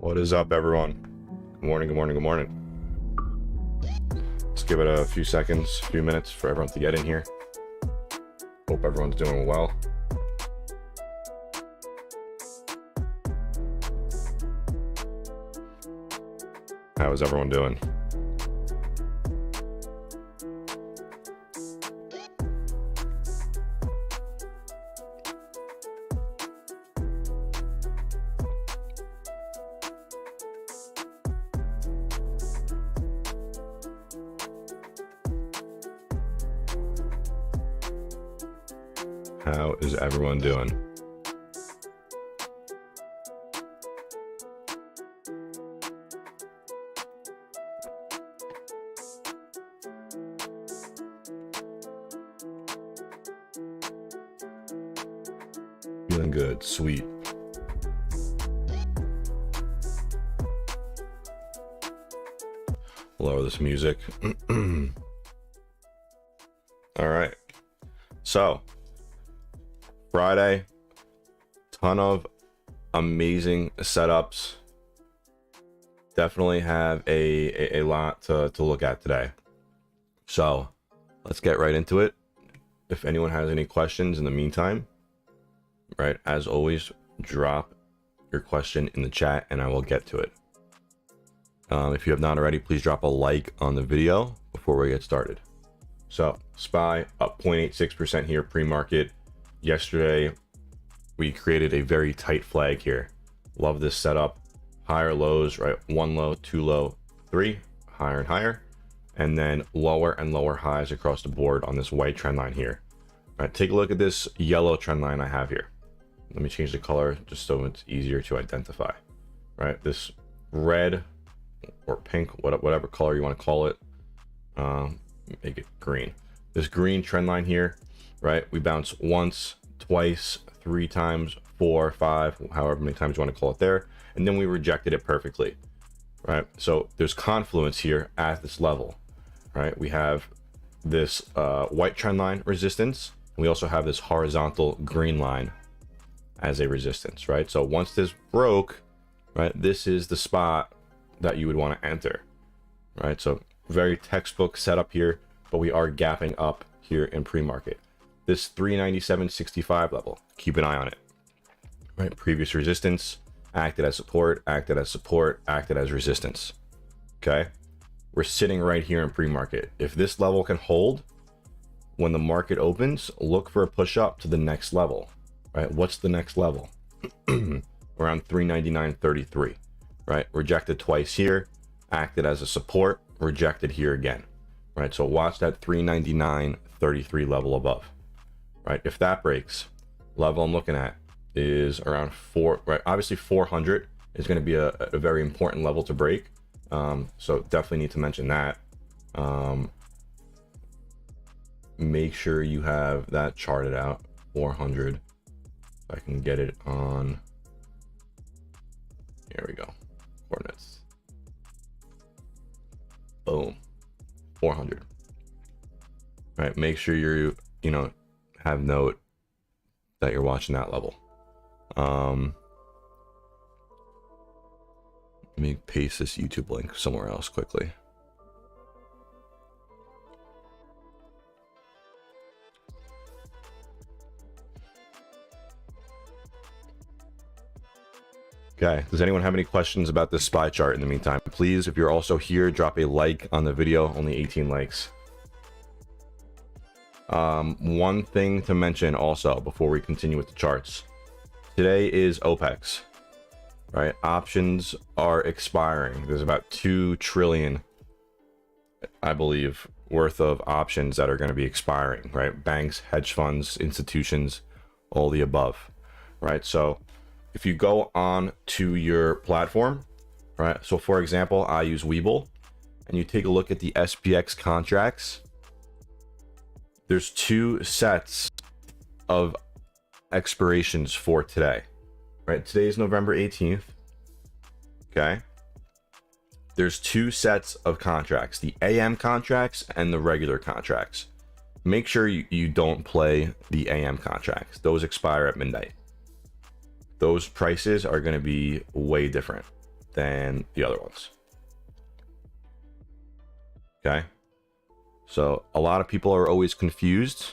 What is up, everyone? Good morning, good morning, good morning. Let's give it a few seconds, a few minutes for everyone to get in here. Hope everyone's doing well. How is everyone doing? How is everyone doing? Feeling good, sweet. Lower this music. All right. So, Friday, ton of amazing setups. Definitely have a lot to look at today. So let's get right into it. If anyone has any questions in the meantime, right, as always, drop your question in the chat and I will get to it. If you have not already, please drop a like on the video before we get started. So SPY up 0.86% here pre-market. Yesterday, we created a very tight flag here. Love this setup. Higher lows, right? One low, two low, three, higher and higher. And then lower and lower highs across the board on this white trend line here. All right, take a look at this yellow trend line I have here. Let me change the color just so it's easier to identify. Right, this red or pink, whatever color you want to call it. Make it green. This green trend line here. Right, we bounce once, twice, three times, four, five, however many times you want to call it there, and then we rejected it perfectly. Right, so there's confluence here at this level. Right, we have this white trend line resistance, and we also have this horizontal green line as a resistance. Right, so once this broke, right, this is the spot that you would want to enter. Right, so very textbook setup here, but we are gapping up here in pre-market. This 397.65 level, keep an eye on it. Right, previous resistance acted as support, acted as support, acted as resistance. Okay, we're sitting right here in pre-market. If this level can hold when the market opens, look for a push up to the next level. Right, what's the next level? Around 399.33. Right, rejected twice here, acted as a support, rejected here again. Right, so watch that 399.33 level above. Right, if that breaks, level I'm looking at is around four. Right, obviously 400 is going to be a very important level to break. So definitely need to mention that. Make sure you have that charted out. 400. If I can get it on. Here we go. Coordinates. Boom. 400. Right, make sure you have note that you're watching that level. Let me paste this YouTube link somewhere else quickly. Okay, does anyone have any questions about this SPY chart in the meantime? Please, if you're also here, drop a like on the video. Only 18 likes. One thing to mention also before we continue with the charts. Today is Opex, right? Options are expiring. There's about 2 trillion, I believe, worth of options that are going to be expiring, right? Banks, hedge funds, institutions, all the above, right? So if you go on to your platform, right? So for example, I use Webull, and you take a look at the SPX contracts. There's 2 sets of expirations for today, right? Today is November 18th. Okay. There's 2 sets of contracts, the AM contracts and the regular contracts. Make sure you don't play the AM contracts. Those expire at midnight. Those prices are going to be way different than the other ones. Okay, so a lot of people are always confused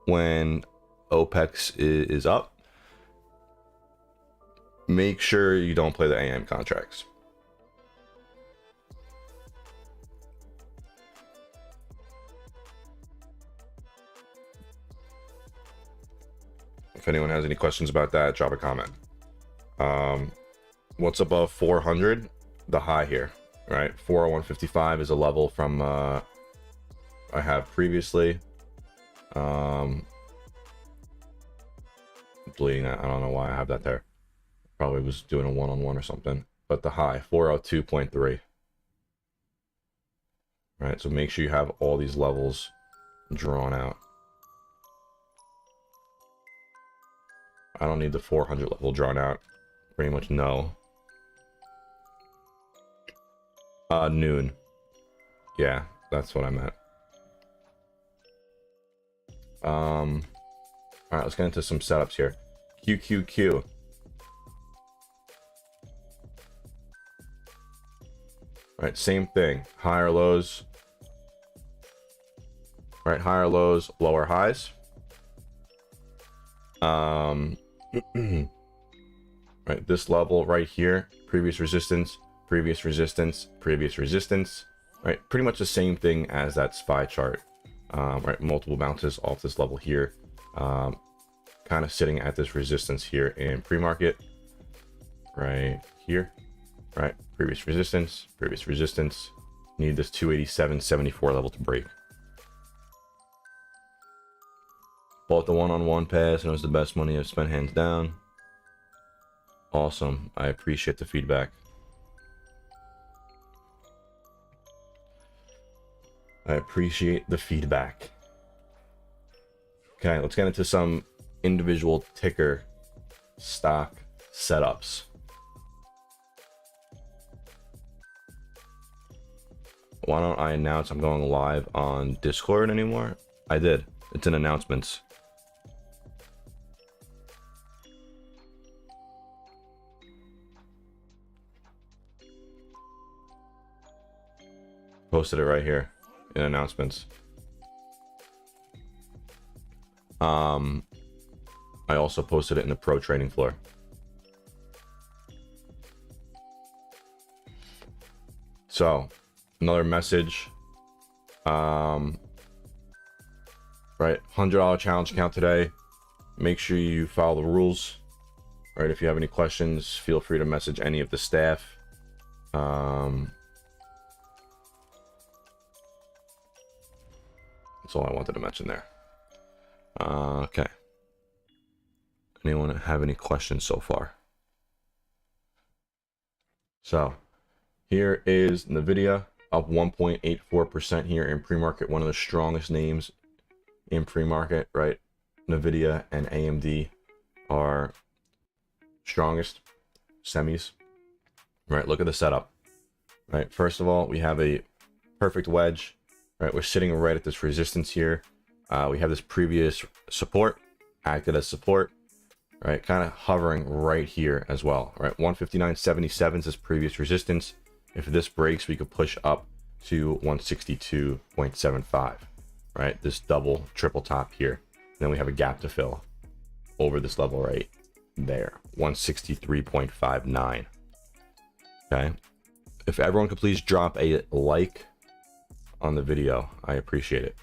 when Opex is up. Make sure you don't play the AM contracts. If anyone has any questions about that, drop a comment. What's above 400? The high here, right? 401.55 is a level from I have previously. Deleting that. I don't know why I have that there. Probably was doing a one-on-one or something. But the high, 402.3. Right, so make sure you have all these levels drawn out. I don't need the 400 level drawn out. Pretty much no. Noon. Yeah, that's what I meant. All right, let's get into some setups here. QQQ. All right, same thing. Higher lows. All right, higher lows, lower highs. Right, this level right here, previous resistance, previous resistance, previous resistance. Right, pretty much the same thing as that SPY chart. Right, multiple bounces off this level here. Kind of sitting at this resistance here in pre-market. Right here. Right, previous resistance, previous resistance. Need this 287.74 level to break. Bought the one-on-one pass and it was the best money I've spent hands down. Awesome. I appreciate the feedback. I appreciate the feedback. Okay, let's get into some individual ticker stock setups. Why don't I announce I'm going live on Discord anymore? I did. It's in announcements. Posted it right here in announcements. I also posted it in the pro trading floor. So another message. Right, $100 challenge account today. Make sure you follow the rules. Right, if you have any questions, feel free to message any of the staff. That's all I wanted to mention there. Okay. Anyone have any questions so far? So here is NVIDIA up 1.84% here in pre-market. One of the strongest names in pre-market, right? NVIDIA and AMD are strongest semis. Right, look at the setup. Right, first of all, we have a perfect wedge. Right, we're sitting right at this resistance here. We have this previous support, acted as support. Right, kind of hovering right here as well. Right, 159.77 is this previous resistance. If this breaks, we could push up to 162.75. Right, this double triple top here. And then we have a gap to fill over this level right there, 163.59. Okay, if everyone could please drop a like on the video, I appreciate it.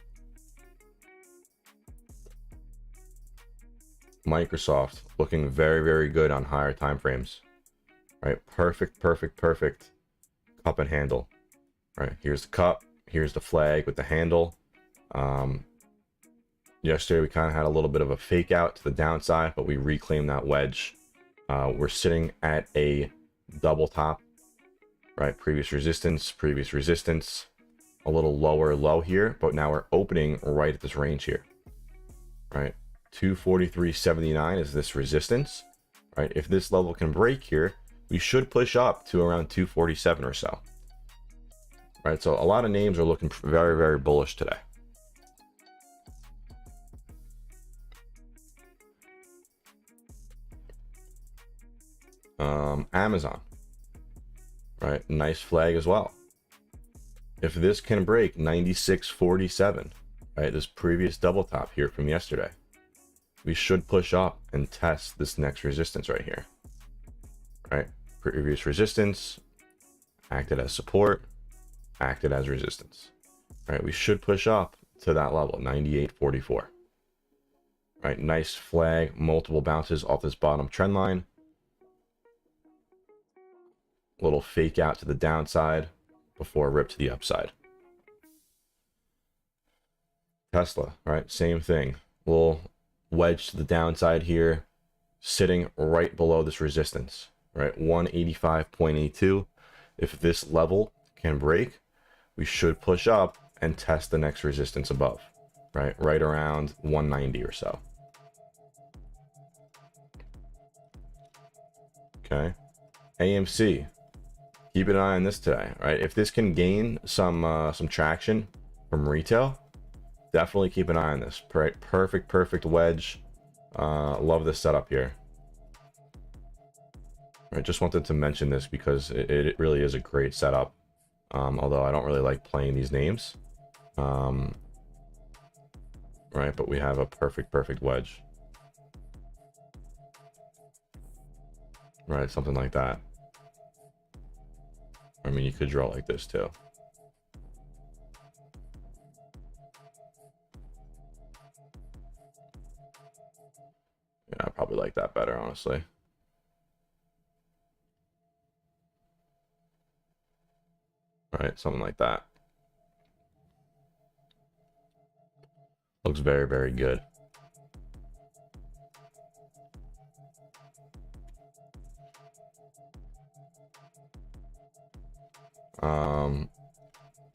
Microsoft looking very, very good on higher time frames. Right, perfect cup and handle. Right, here's the cup, here's the flag with the handle. Yesterday we kind of had a little bit of a fake out to the downside, but we reclaimed that wedge. We're sitting at a double top. Right, previous resistance, a little lower low here, but now we're opening right at this range here. Right, 243.79 is this resistance. Right, if this level can break here, we should push up to around 247 or so. Right, so a lot of names are looking very, very bullish today. Amazon. right? Nice flag as well. If this can break 96.47, right, this previous double top here from yesterday, we should push up and test this next resistance right here, right? Previous resistance acted as support, acted as resistance, right? We should push up to that level, 98.44, right? Nice flag, multiple bounces off this bottom trend line. Little fake out to the downside before a rip to the upside. Tesla, right? Same thing. Little wedge to the downside here, sitting right below this resistance, right? 185.82. If this level can break, we should push up and test the next resistance above, right? Right around 190 or so. Okay. AMC. Keep an eye on this today, right? If this can gain some traction from retail, definitely keep an eye on this. Right? Perfect wedge. Love this setup here. I just wanted to mention this because it really is a great setup. Although I don't really like playing these names. Right, but we have a perfect wedge. Right, something like that. I mean, you could draw like this too. Yeah, I probably like that better, honestly. Right, something like that. Looks very good.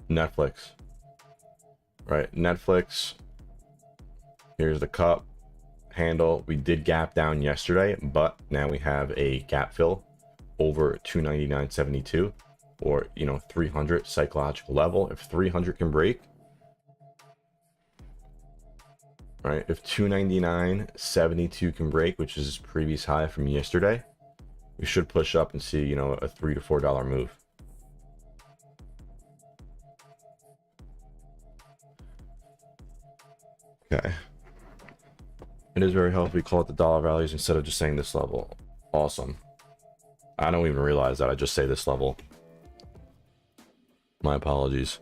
Netflix. Right, Netflix. Here's the cup handle. We did gap down yesterday, but now we have a gap fill over 299.72, or 300 psychological level. If 300 can break, right? If 299.72 can break, which is previous high from yesterday, we should push up and see, a $3 to $4 move. Okay. It is very helpful we call it the dollar values instead of just saying this level. Awesome. I don't even realize that I just say this level. My apologies.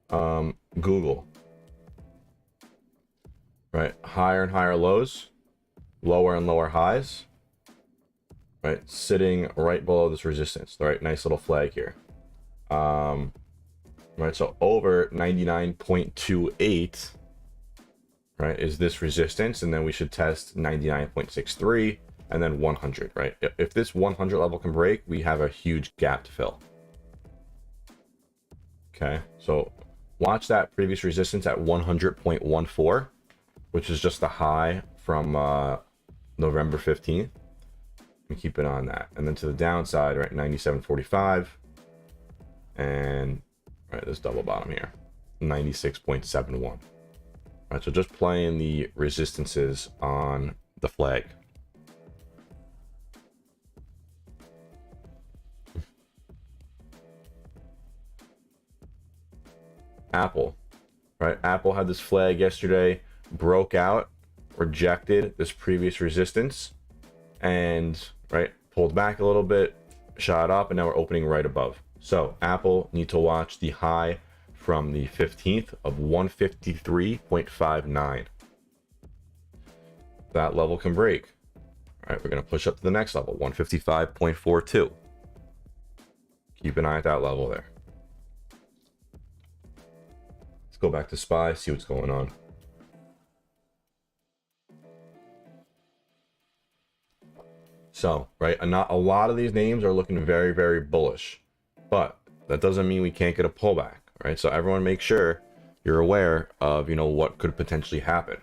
Google. Right, higher and higher lows, lower and lower highs. Right, sitting right below this resistance. Right, nice little flag here. Right, so over 99.28, right, is this resistance, and then we should test 99.63 and then 100, right? If this 100 level can break, we have a huge gap to fill. Okay, so watch that previous resistance at 100.14, which is just the high from November 15th. And keep it on that. And then to the downside, right, 97.45, and right, this double bottom here, 96.71. Right, so just playing the resistances on the flag. Apple, right? Apple had this flag yesterday, broke out, rejected this previous resistance, and right, pulled back a little bit, shot up, and now we're opening right above. So Apple need to watch the high from the 15th of 153.59. That level can break. All right, we're going to push up to the next level, 155.42. Keep an eye at that level there. Let's go back to SPY, see what's going on. So, right, not a lot of these names are looking very bullish, but that doesn't mean we can't get a pullback, right? So everyone make sure you're aware of, what could potentially happen,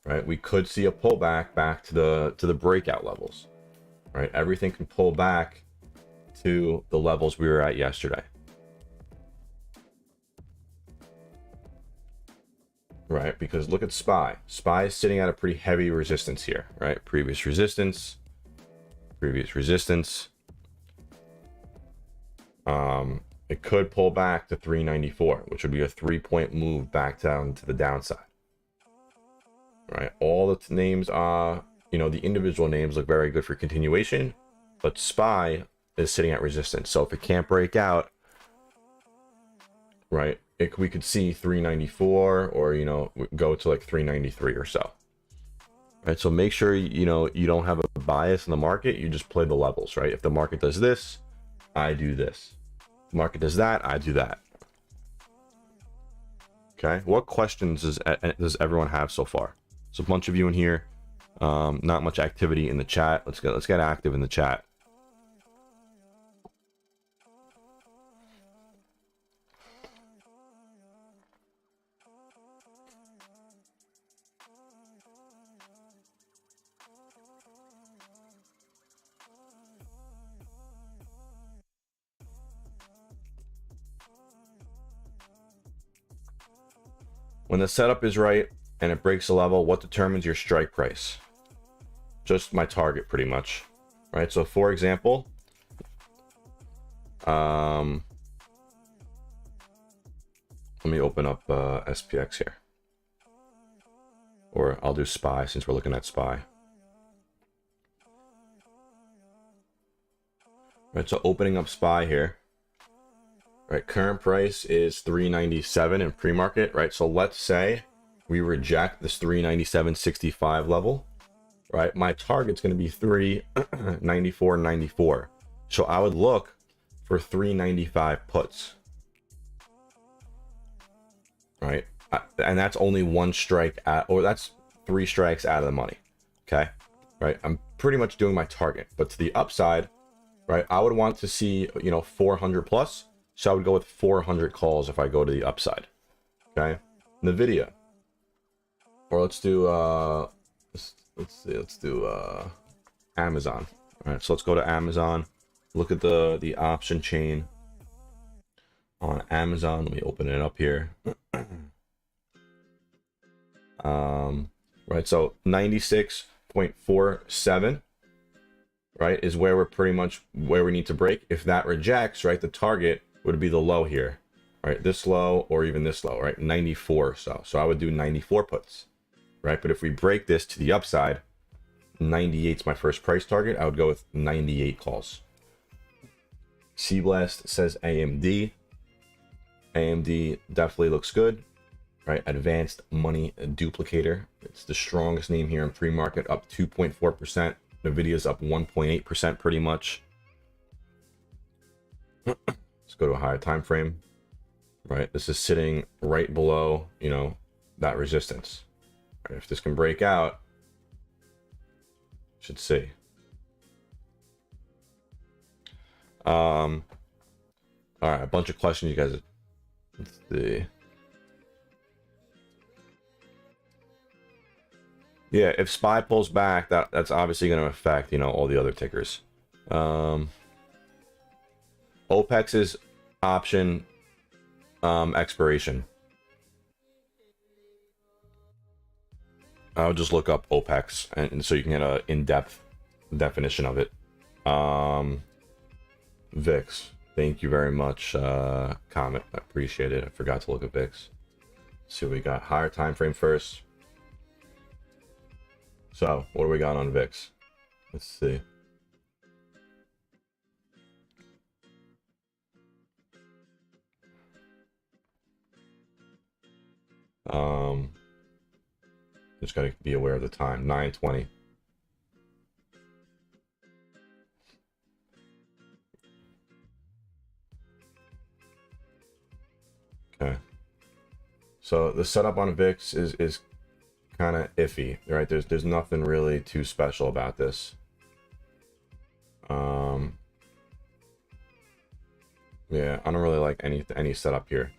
right? We could see a pullback back to the breakout levels, right? Everything can pull back to the levels we were at yesterday. Right, because look at SPY. SPY is sitting at a pretty heavy resistance here, right? Previous resistance, previous resistance. It could pull back to 394, which would be a 3-point move back down to the downside. Right, all the names are, you know, the individual names look very good for continuation, but SPY is sitting at resistance. So if it can't break out, right, we could see 394, or, you know, go to like 393 or so. Right, so make sure, you know, you don't have a bias in the market. You just play the levels, right? If the market does this, I do this. If the market does that, I do that. Okay, what questions does everyone have so far? There's a bunch of you in here. Not much activity in the chat. Let's get active in the chat. When the setup is right and it breaks a level, what determines your strike price? Just my target, pretty much. Right, so for example, let me open up SPX here. Or I'll do SPY since we're looking at SPY. Right, so opening up SPY here. Right, current price is 397 in pre-market, right? So let's say we reject this 397.65 level, right? My target's going to be 394.94. So I would look for 395 puts, right? And that's only one strike or that's 3 strikes out of the money. Okay, right? I'm pretty much doing my target, but to the upside, right? I would want to see, you know, 400 plus. So I would go with 400 calls if I go to the upside. Okay, NVIDIA. Or let's do let's do Amazon. All right, so let's go to Amazon. Look at the option chain on Amazon. Let me open it up here. Right, so 96.47, right, is where we're pretty much where we need to break. If that rejects, right, the target would be the low here, right? This low or even this low, right? 94 or so. So I would do 94 puts, right? But if we break this to the upside, 98 is my first price target. I would go with 98 calls. C-Blast says AMD. AMD definitely looks good, right? Advanced Money Duplicator. It's the strongest name here in pre-market, up 2.4%. NVIDIA's up 1.8% pretty much. Let's go to a higher time frame, right? This is sitting right below, you know, that resistance. Right? If this can break out, should see. All right, a bunch of questions, you guys. Let's see. Yeah, if SPY pulls back, that's obviously going to affect, you know, all the other tickers. Opex's option expiration. I'll just look up Opex, and so you can get an in-depth definition of it. VIX, thank you very much, Comet. I appreciate it. I forgot to look at VIX. Let's see what we got. Higher time frame first. So, what do we got on VIX? Let's see. Just gotta be aware of the time. 9:20. Okay. So the setup on VIX is kind of iffy, right? There's nothing really too special about this. Yeah, I don't really like any setup here.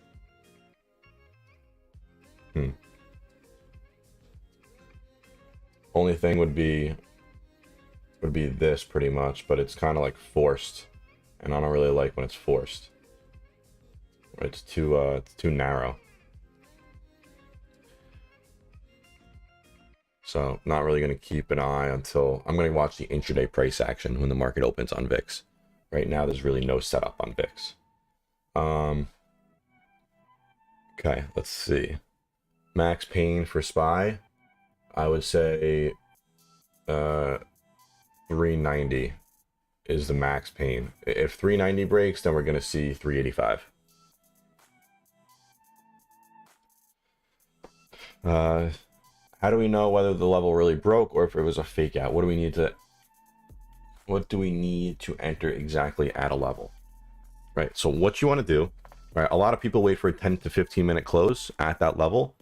Only thing would be this pretty much, but it's kind of like forced, and I don't really like when it's forced. It's too narrow. So not really going to keep an eye until I'm going to watch the intraday price action when the market opens on VIX. Right now, there's really no setup on VIX. Okay, let's see. Max pain for SPY, I would say 390 is the max pain. If 390 breaks, then we're going to see 385. How do we know whether the level really broke or if it was a fake out? What do we need to enter exactly at a level? Right. So what you want to do, right? A lot of people wait for a 10 to 15 minute close at that level,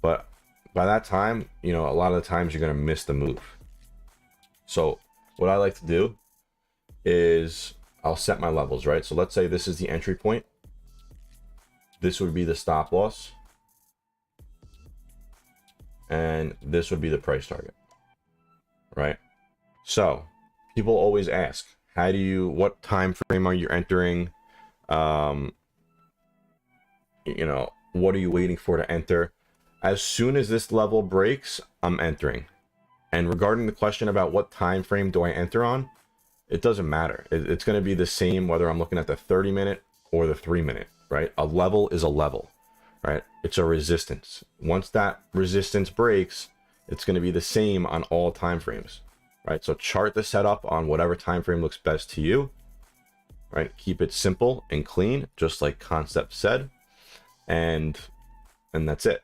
but by that time, you know, a lot of the times you're going to miss the move. So what I like to do is I'll set my levels, right? So let's say this is the entry point. This would be the stop loss. And this would be the price target, right? So people always ask, what time frame are you entering? You know, what are you waiting for to enter? As soon as this level breaks, I'm entering. And regarding the question about what time frame do I enter on, it doesn't matter. It's going to be the same whether I'm looking at the 30-minute or the 3-minute, right? A level is a level, right? It's a resistance. Once that resistance breaks, it's going to be the same on all time frames, right? So chart the setup on whatever time frame looks best to you, right? Keep it simple and clean, just like Concept said, and that's it,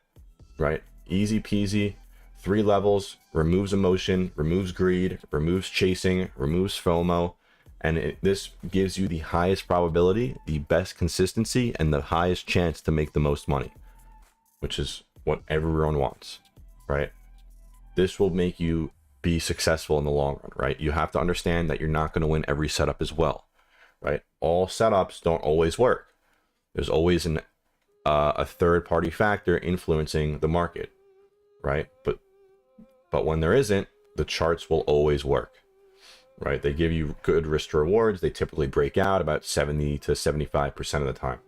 right? Easy peasy. 3 levels, removes emotion, removes greed, removes chasing, removes FOMO, and this gives you the highest probability, the best consistency, and the highest chance to make the most money, which is what everyone wants, right? This will make you be successful in the long run, right? You have to understand that you're not going to win every setup as well, right? All setups don't always work. There's always a third-party factor influencing the market, right? But when there isn't, the charts will always work, right? They give you good risk to rewards. They typically break out about 70 to 75% of the time.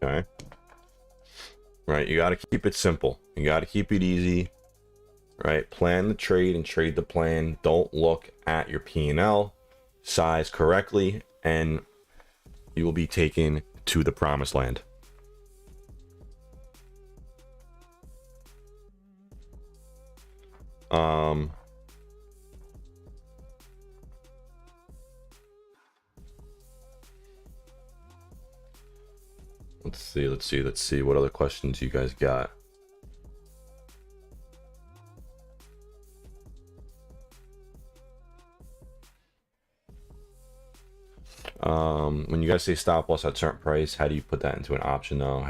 Okay. Right. You got to keep it simple. You got to keep it easy. Right. Plan the trade and trade the plan. Don't look at your P&L, size correctly, and you will be taken to the promised land. Let's see what other questions you guys got. When you guys say stop loss at a certain price, how do you put that into an option though?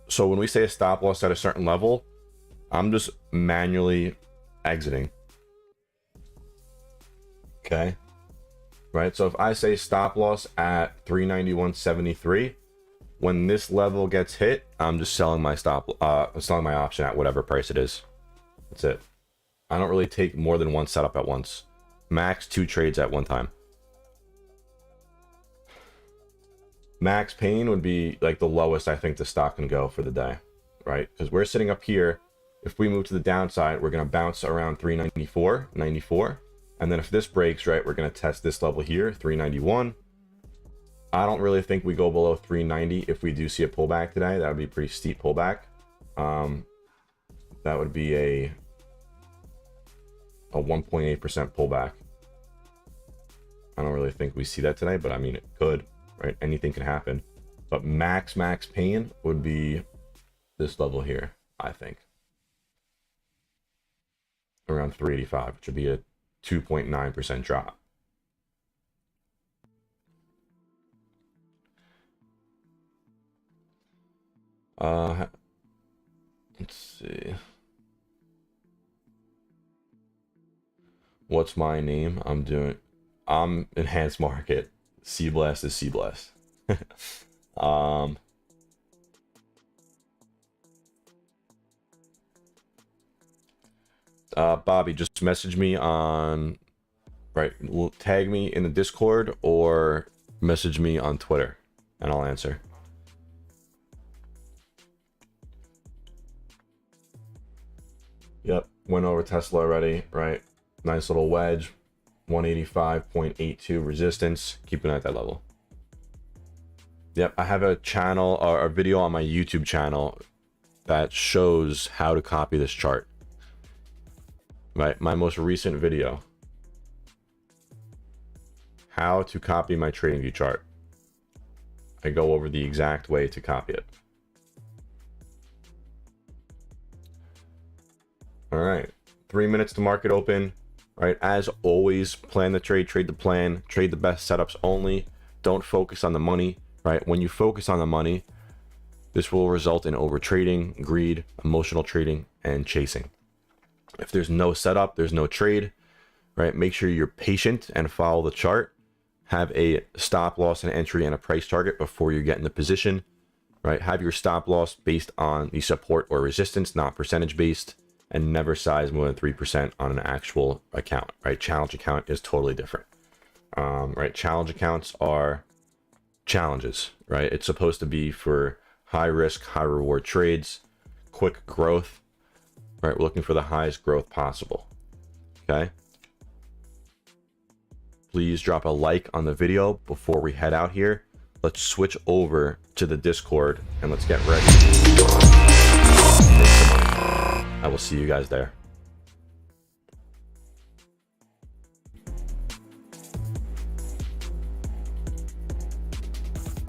So when we say a stop loss at a certain level, I'm just manually exiting. Okay. Right. So if I say stop loss at 391.73, when this level gets hit, I'm just selling my selling my option at whatever price it is. That's it. I don't really take more than one setup at once. Max 2 trades at one time. Max pain would be like the lowest I think the stock can go for the day, right? Because we're sitting up here. If we move to the downside, we're going to bounce around 394. And then if this breaks, right, we're going to test this level here, 391. I don't really think we go below 390 if we do see a pullback today. That would be a pretty steep pullback. That would be a 1.8% pullback. I don't really think we see that today, but I mean, it could, right? Anything can happen. But max pain would be this level here, I think. Around 385, which would be a 2.9% drop. Let's see. What's my name? I'm Enhanced Market. C Blast is C Blast. Bobby, just message me on, right, tag me in the Discord or message me on Twitter and I'll answer. Yep, went over Tesla already, right? Nice little wedge, 185.82 resistance, keeping it at that level. Yep, I have a channel or a video on my YouTube channel that shows how to copy this chart. Right, my most recent video. How to copy my TradingView chart. I go over the exact way to copy it. All right, 3 minutes to market open. Right, as always, plan the trade, trade the plan, trade the best setups only. Don't focus on the money. Right, when you focus on the money, this will result in over trading, greed, emotional trading, and chasing. If there's no setup, there's no trade. Right, make sure you're patient and follow the chart. Have a stop loss, and entry, and a price target before you get in the position. Right, have your stop loss based on the support or resistance, not percentage based, and never size more than 3% on an actual account. Right, challenge account is totally different. Right, challenge accounts are challenges. Right, it's supposed to be for high risk, high reward trades, quick growth. Right, we're looking for the highest growth possible. Okay. Please drop a like on the video before we head out here. Let's switch over to the Discord and let's get ready. I will see you guys there.